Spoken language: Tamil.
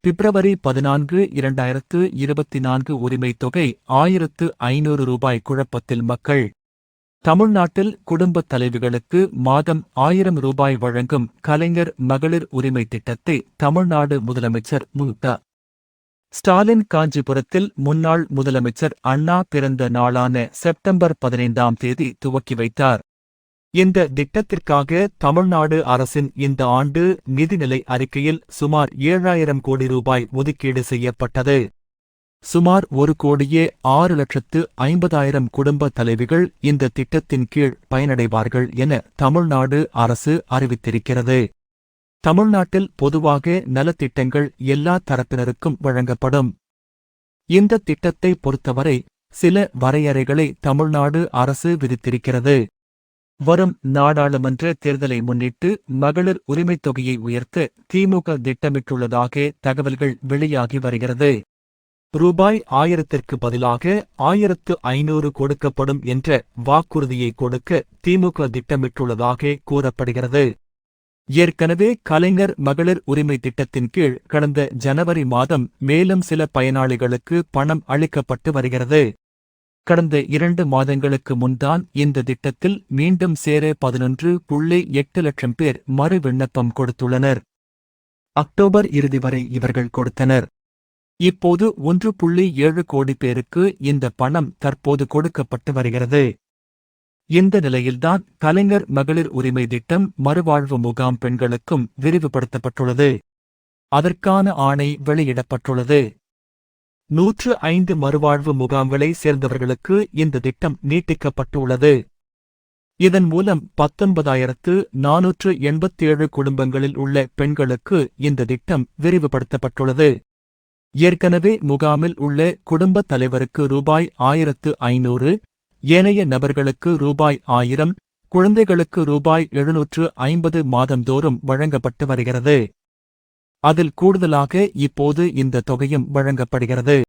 பிப்ரவரி 14, 2024 உரிமைத் தொகை 1500 ரூபாய். குழப்பத்தில் மக்கள். தமிழ்நாட்டில் குடும்பத் தலைவிகளுக்கு மாதம் 1000 ரூபாய் வழங்கும் கலைஞர் மகளிர் உரிமை திட்டத்தை தமிழ்நாடு முதலமைச்சர் மு.க. ஸ்டாலின் காஞ்சிபுரத்தில் முன்னாள் முதலமைச்சர் அண்ணா பிறந்த நாளான செப்டம்பர் 15ஆம் தேதி துவக்கி வைத்தார். இந்த திட்டத்திற்காக தமிழ்நாடு அரசின் இந்த ஆண்டு நிதிநிலை அறிக்கையில் சுமார் 7000 கோடி ரூபாய் ஒதுக்கீடு செய்யப்பட்டது. சுமார் 1,06,50,000 குடும்ப தலைவிகள் இந்த திட்டத்தின் கீழ் பயனடைவார்கள் என தமிழ்நாடு அரசு அறிவித்திருக்கிறது. தமிழ்நாட்டில் பொதுவாக நலத்திட்டங்கள் எல்லா தரப்பினருக்கும் வழங்கப்படும். இந்த திட்டத்தை பொறுத்தவரை சில வரையறைகளை தமிழ்நாடு அரசு விதித்திருக்கிறது. வரும் நாடாளுமன்ற தேர்தலை முன்னிட்டு மகளிர் உரிமைத் தொகையை உயர்த்த திமுக திட்டமிட்டுள்ளதாக தகவல்கள் வெளியாகி வருகிறது. ரூபாய் 1000ற்கு பதிலாக 1500 கொடுக்கப்படும் என்ற வாக்குறுதியை கொடுக்க திமுக திட்டமிட்டுள்ளதாக கூறப்படுகிறது. ஏற்கனவே கலைஞர் மகளிர் உரிமை திட்டத்தின் கீழ் கடந்த ஜனவரி மாதம் மேலும் சில பயனாளிகளுக்கு பணம் அளிக்கப்பட்டு வருகிறது. கடந்த 2 மாதங்களுக்கு முன்தான் இந்த திட்டத்தில் மீண்டும் சேர 11.8 லட்சம் பேர் மறு விண்ணப்பம் கொடுத்துள்ளனர். அக்டோபர் இறுதி வரை இவர்கள் கொடுத்தனர். இப்போது 1.7 கோடி பேருக்கு இந்த பணம் தற்போது கொடுக்கப்பட்டு வருகிறது. இந்த நிலையில்தான் கலைஞர் மகளிர் உரிமை திட்டம் மறுவாழ்வு முகாம் பெண்களுக்கும் விரிவுபடுத்தப்பட்டுள்ளது. அதற்கான ஆணை வெளியிடப்பட்டுள்ளது. 105 மறுவாழ்வு முகாம்களை சேர்ந்தவர்களுக்கு இந்த திட்டம் நீட்டிக்கப்பட்டுள்ளது. இதன் மூலம் 19,487 குடும்பங்களில் உள்ள பெண்களுக்கு இந்த திட்டம் விரிவுபடுத்தப்பட்டுள்ளது. ஏற்கனவே முகாமில் உள்ள குடும்பத் தலைவருக்கு ரூபாய் 1500, ஏனைய நபர்களுக்கு ரூபாய் 1000, குழந்தைகளுக்கு ரூபாய் 750 மாதந்தோறும் வழங்கப்பட்டு வருகிறது. அதில் கூடுதலாக இப்போது இந்த தொகையும் வழங்கப்படுகிறது.